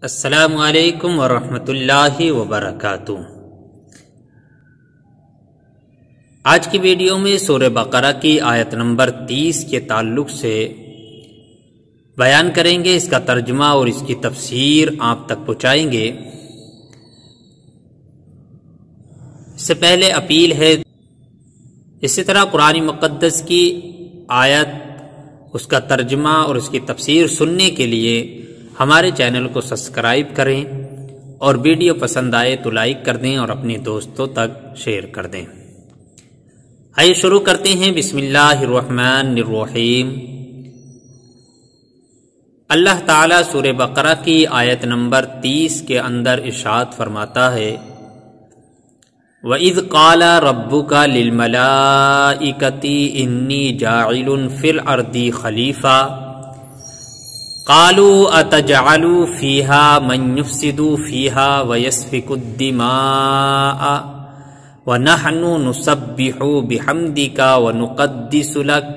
السلام علیکم ورحمۃ اللہ وبرکاتہ۔ آج کی ویڈیو میں سورہ بقرہ کی آیت نمبر 30 کے تعلق سے بیان کریں گے، اس کا ترجمہ اور اس کی تفسیر آپ تک پہنچائیں گے۔ اس سے پہلے اپیل ہے، اسی طرح قرآن مقدس کی آیت، اس کا ترجمہ اور اس کی تفسیر سننے کے لیے ہمارے چینل کو سبسکرائب کریں اور ویڈیو پسند آئے تو لائک کر دیں اور اپنے دوستوں تک شیئر کر دیں۔ آئیے شروع کرتے ہیں۔ بسم اللہ الرحمن الرحیم۔ اللہ تعالیٰ سورہ بقرہ کی آیت نمبر 30 کے اندر ارشاد فرماتا ہے، وَإِذْ قَالَ رَبُّكَ لِلْمَلَائِكَةِ إِنِّي جَاعِلٌ فِي الْأَرْضِ خَلِيفَةً قالوا اتجعل فيها من يفسد فيها ويسفك الدماء ونحن نسبح بحمدك ونقدس لك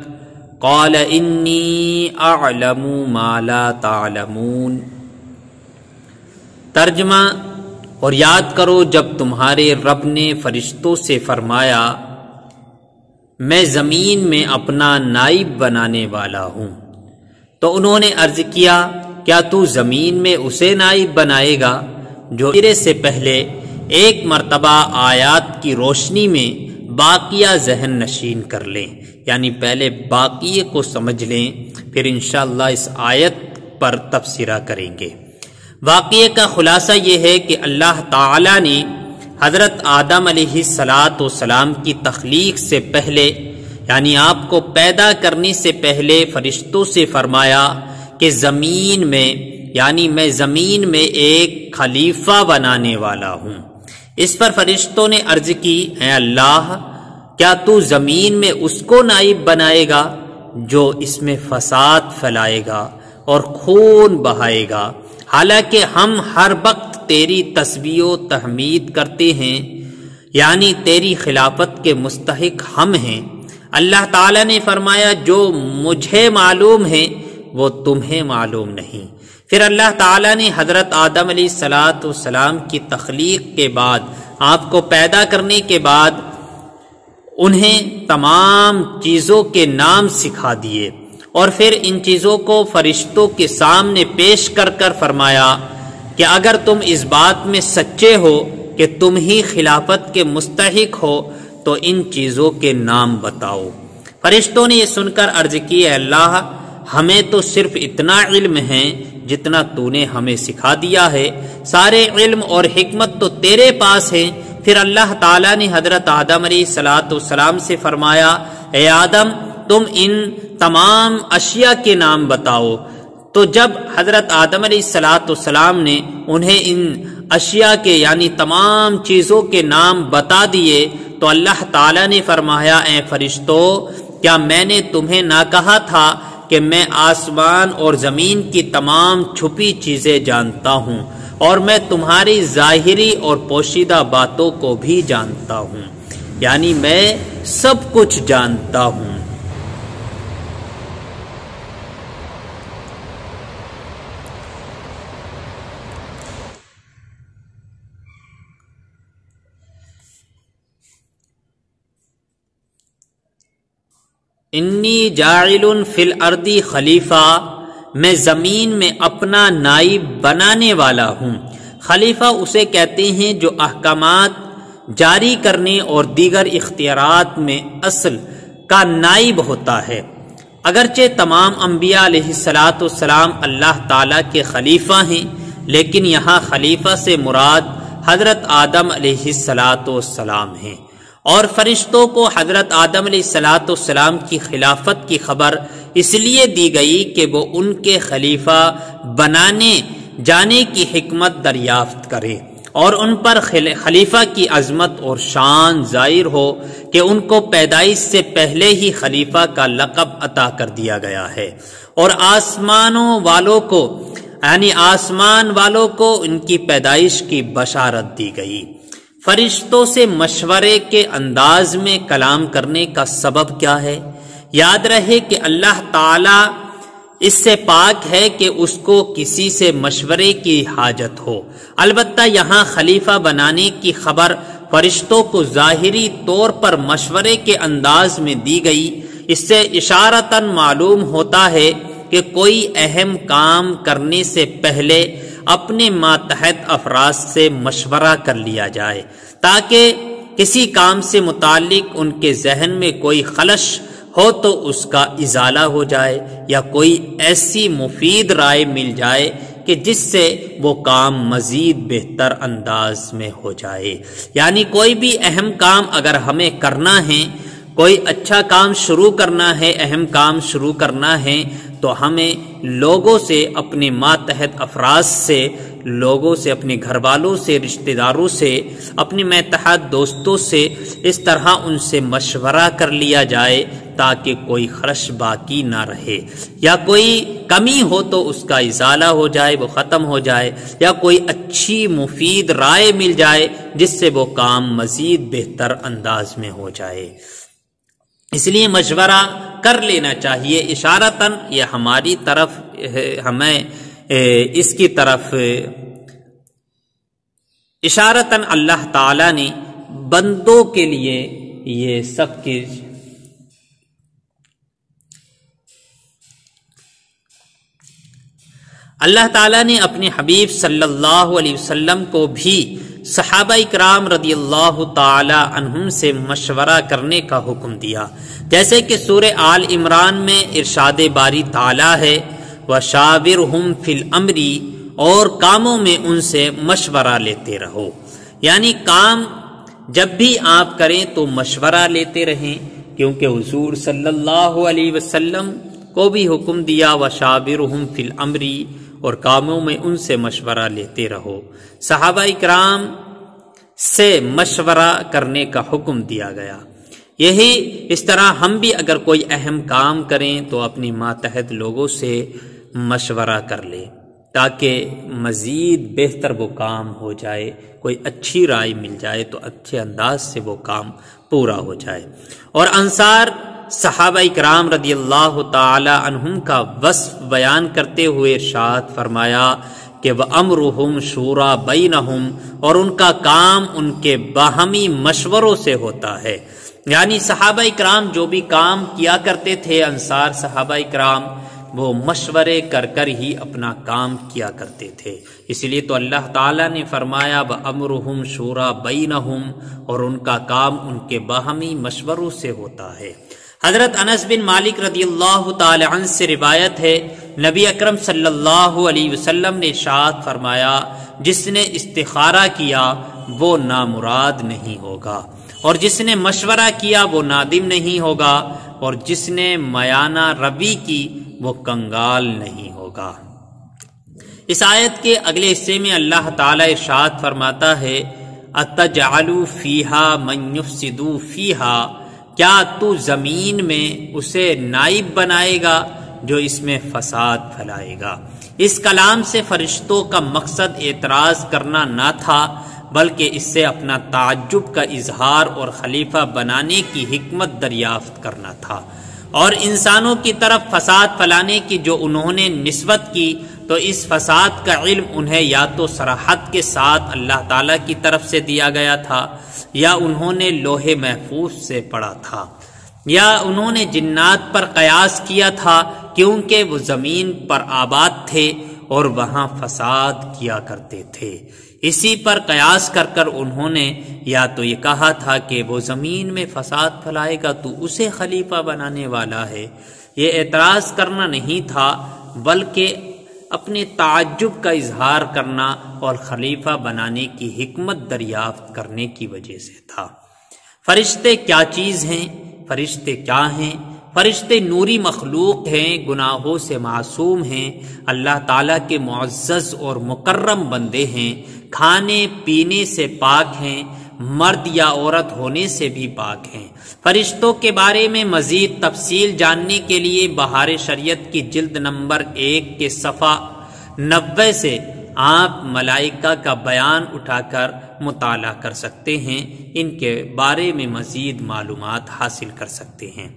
قال اني اعلم ما لا تعلمون۔ ترجمہ: اور یاد کرو جب تمہارے رب نے فرشتوں سے فرمایا، میں زمین میں اپنا نائب بنانے والا ہوں، تو انہوں نے عرض کیا، کیا تو زمین میں اسے نائب بنائے گا جو میرے سے پہلے ایک مرتبہ آیات کی روشنی میں باقیہ ذہن نشین کر لیں، یعنی پہلے باقیہ کو سمجھ لیں، پھر انشاءاللہ اس آیت پر تبصرہ کریں گے۔ واقعے کا خلاصہ یہ ہے کہ اللہ تعالی نے حضرت آدم علیہ السلام کی تخلیق سے پہلے، یعنی آپ کو پیدا کرنے سے پہلے فرشتوں سے فرمایا کہ زمین میں، یعنی میں زمین میں ایک خلیفہ بنانے والا ہوں۔ اس پر فرشتوں نے عرض کی، اے اللہ، کیا تو زمین میں اس کو نائب بنائے گا جو اس میں فساد پھیلائے گا اور خون بہائے گا، حالانکہ ہم ہر وقت تیری تسبیح و تحمید کرتے ہیں، یعنی تیری خلافت کے مستحق ہم ہیں۔ اللہ تعالیٰ نے فرمایا، جو مجھے معلوم ہے وہ تمہیں معلوم نہیں۔ پھر اللہ تعالیٰ نے حضرت آدم علیہ السلام کی تخلیق کے بعد، آپ کو پیدا کرنے کے بعد، انہیں تمام چیزوں کے نام سکھا دیے اور پھر ان چیزوں کو فرشتوں کے سامنے پیش کر کر فرمایا کہ اگر تم اس بات میں سچے ہو کہ تم ہی خلافت کے مستحق ہو تو ان چیزوں کے نام بتاؤ۔ فرشتوں نے یہ سن کر عرض کی، اے اللہ، ہمیں تو صرف اتنا علم ہے جتنا تو نے ہمیں سکھا دیا ہے، سارے علم اور حکمت تو تیرے پاس ہے۔ پھر اللہ تعالیٰ نے حضرت آدم علیہ السلام سے فرمایا، اے آدم، تم ان تمام اشیاء کے نام بتاؤ۔ تو جب حضرت آدم علیہ السلام نے انہیں ان اشیاء کے، یعنی تمام چیزوں کے نام بتا دیے، تو اللہ تعالیٰ نے فرمایا، اے فرشتو، کیا میں نے تمہیں نہ کہا تھا کہ میں آسمان اور زمین کی تمام چھپی چیزیں جانتا ہوں اور میں تمہاری ظاہری اور پوشیدہ باتوں کو بھی جانتا ہوں، یعنی میں سب کچھ جانتا ہوں۔ انی جاعل فی الارض خلیفہ، میں زمین میں اپنا نائب بنانے والا ہوں۔ خلیفہ اسے کہتے ہیں جو احکامات جاری کرنے اور دیگر اختیارات میں اصل کا نائب ہوتا ہے۔ اگرچہ تمام انبیاء علیہ السلام اللہ تعالیٰ کے خلیفہ ہیں، لیکن یہاں خلیفہ سے مراد حضرت آدم علیہ السلام ہیں، اور فرشتوں کو حضرت آدم علیہ السلام کی خلافت کی خبر اس لیے دی گئی کہ وہ ان کے خلیفہ بنانے جانے کی حکمت دریافت کریں اور ان پر خلیفہ کی عظمت اور شان ظاہر ہو کہ ان کو پیدائش سے پہلے ہی خلیفہ کا لقب عطا کر دیا گیا ہے، اور آسمانوں والوں کو، یعنی آسمان والوں کو ان کی پیدائش کی بشارت دی گئی۔ فرشتوں سے مشورے کے انداز میں کلام کرنے کا سبب کیا ہے؟ یاد رہے کہ اللہ تعالی اس سے پاک ہے کہ اس کو کسی سے مشورے کی حاجت ہو۔ البتہ یہاں خلیفہ بنانے کی خبر فرشتوں کو ظاہری طور پر مشورے کے انداز میں دی گئی۔ اس سے اشارتاً معلوم ہوتا ہے کہ کوئی اہم کام کرنے سے پہلے اپنے ماتحت افراد سے مشورہ کر لیا جائے تاکہ کسی کام سے متعلق ان کے ذہن میں کوئی خلش ہو تو اس کا ازالہ ہو جائے، یا کوئی ایسی مفید رائے مل جائے کہ جس سے وہ کام مزید بہتر انداز میں ہو جائے۔ یعنی کوئی بھی اہم کام اگر ہمیں کرنا ہے، کوئی اچھا کام شروع کرنا ہے، اہم کام شروع کرنا ہے، تو ہمیں لوگوں سے، اپنے ماتحت افراد سے، لوگوں سے، اپنے گھر والوں سے، رشتہ داروں سے، اپنے ماتحت دوستوں سے اس طرح ان سے مشورہ کر لیا جائے تاکہ کوئی خرش باقی نہ رہے، یا کوئی کمی ہو تو اس کا ازالہ ہو جائے، وہ ختم ہو جائے، یا کوئی اچھی مفید رائے مل جائے جس سے وہ کام مزید بہتر انداز میں ہو جائے۔ اس لیے مشورہ کر لینا چاہیے۔ اشارتاً یہ ہماری طرف ہمیں اس کی طرف اشارتاً اللہ تعالی نے بندوں کے لیے یہ سب کچھ اللہ تعالیٰ نے اپنے حبیب صلی اللہ علیہ وسلم کو بھی صحابہ اکرام رضی اللہ تعالی عنہم سے مشورہ کرنے کا حکم دیا، جیسے کہ سورہ آل عمران میں ارشاد باری تعالی ہے وَشَاوِرْهُمْ فِي الْأَمْرِ، اور کاموں میں ان سے مشورہ لیتے رہو۔ یعنی کام جب بھی آپ کریں تو مشورہ لیتے رہیں، کیونکہ حضور صلی اللہ علیہ وسلم کو بھی حکم دیا وَشَاوِرْهُمْ فِي الْأَمْرِ، اور کاموں میں ان سے مشورہ لیتے رہو۔ صحابہ اکرام سے مشورہ کرنے کا حکم دیا گیا۔ یہی اس طرح ہم بھی اگر کوئی اہم کام کریں تو اپنی ماتحت لوگوں سے مشورہ کر لیں تاکہ مزید بہتر وہ کام ہو جائے، کوئی اچھی رائے مل جائے تو اچھے انداز سے وہ کام پورا ہو جائے۔ اور انصار صحابہ اکرام رضی اللہ تعالی عنہم کا وصف بیان کرتے ہوئے ارشاد فرمایا کہ وَأَمْرُهُمْ شُورَى بَيْنَهُمْ، اور ان کا کام ان کے باہمی مشوروں سے ہوتا ہے۔ یعنی صحابہ اکرام جو بھی کام کیا کرتے تھے، انصار صحابہ اکرام وہ مشورے کر کر ہی اپنا کام کیا کرتے تھے۔ اس لیے تو اللہ تعالیٰ نے فرمایا وَأَمْرُهُمْ شُورَى بَيْنَهُمْ، اور ان کا کام ان کے باہمی مشوروں سے ہوتا ہے۔ حضرت انس بن مالک رضی اللہ تعالی عنہ سے روایت ہے، نبی اکرم صلی اللہ علیہ وسلم نے ارشاد فرمایا جس نے استخارہ کیا وہ نامراد نہیں ہوگا، اور جس نے مشورہ کیا وہ نادم نہیں ہوگا، اور جس نے میانہ روی کی وہ کنگال نہیں ہوگا۔ اس آیت کے اگلے حصے میں اللہ تعالی ارشاد فرماتا ہے اَتَجْعَلُ فِيهَا مَن يُفْسِدُ فِيهَا، کیا تو زمین میں اسے نائب بنائے گا جو اس میں فساد پھیلائے گا۔ اس کلام سے فرشتوں کا مقصد اعتراض کرنا نہ تھا، بلکہ اس سے اپنا تعجب کا اظہار اور خلیفہ بنانے کی حکمت دریافت کرنا تھا، اور انسانوں کی طرف فساد پھیلانے کی جو انہوں نے نسبت کی تو اس فساد کا علم انہیں یا تو صراحت کے ساتھ اللہ تعالیٰ کی طرف سے دیا گیا تھا، یا انہوں نے لوح محفوظ سے پڑھا تھا، یا انہوں نے جنات پر قیاس کیا تھا، کیونکہ وہ زمین پر آباد تھے اور وہاں فساد کیا کرتے تھے۔ اسی پر قیاس کر کر انہوں نے یا تو یہ کہا تھا کہ وہ زمین میں فساد پھیلائے گا تو اسے خلیفہ بنانے والا ہے۔ یہ اعتراض کرنا نہیں تھا، بلکہ اپنے تعجب کا اظہار کرنا اور خلیفہ بنانے کی حکمت دریافت کرنے کی وجہ سے تھا۔ فرشتے کیا چیز ہیں؟ فرشتے کیا ہیں؟ فرشتے نوری مخلوق ہیں، گناہوں سے معصوم ہیں، اللہ تعالیٰ کے معزز اور مکرم بندے ہیں، کھانے پینے سے پاک ہیں، مرد یا عورت ہونے سے بھی پاک ہیں۔ فرشتوں کے بارے میں مزید تفصیل جاننے کے لیے بہار شریعت کی جلد نمبر 1 کے صفحہ 90 سے آپ ملائکہ کا بیان اٹھا کر مطالعہ کر سکتے ہیں، ان کے بارے میں مزید معلومات حاصل کر سکتے ہیں۔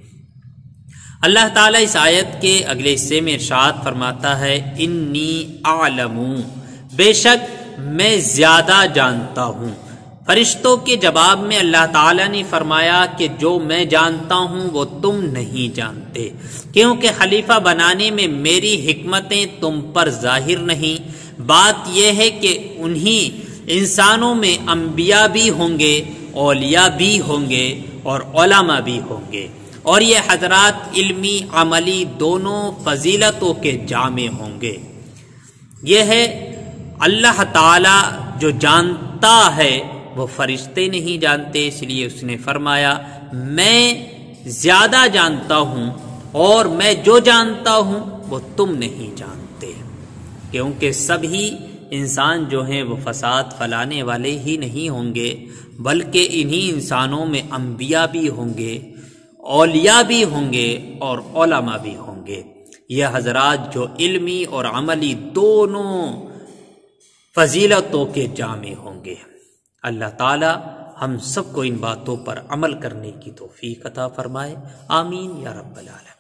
اللہ تعالیٰ اس آیت کے اگلے حصے میں ارشاد فرماتا ہے انی اعلم، بے شک میں زیادہ جانتا ہوں۔ فرشتوں کے جواب میں اللہ تعالیٰ نے فرمایا کہ جو میں جانتا ہوں وہ تم نہیں جانتے، کیونکہ خلیفہ بنانے میں میری حکمتیں تم پر ظاہر نہیں۔ بات یہ ہے کہ انہی انسانوں میں انبیاء بھی ہوں گے، اولیاء بھی ہوں گے اور علماء بھی ہوں گے، اور یہ حضرات علمی عملی دونوں فضیلتوں کے جامع ہوں گے۔ یہ ہے اللہ تعالیٰ جو جانتا ہے وہ فرشتے نہیں جانتے، اس لیے اس نے فرمایا میں زیادہ جانتا ہوں اور میں جو جانتا ہوں وہ تم نہیں جانتے، کیونکہ سبھی انسان جو ہیں وہ فساد پھیلانے والے ہی نہیں ہوں گے، بلکہ انہی انسانوں میں انبیاء بھی ہوں گے، اولیاء بھی ہوں گے اور علماء بھی ہوں گے۔ یہ حضرات جو علمی اور عملی دونوں فضیلتوں کے جامع ہوں گے۔ اللہ تعالی ہم سب کو ان باتوں پر عمل کرنے کی توفیق عطا فرمائے، آمین یا رب العالمین۔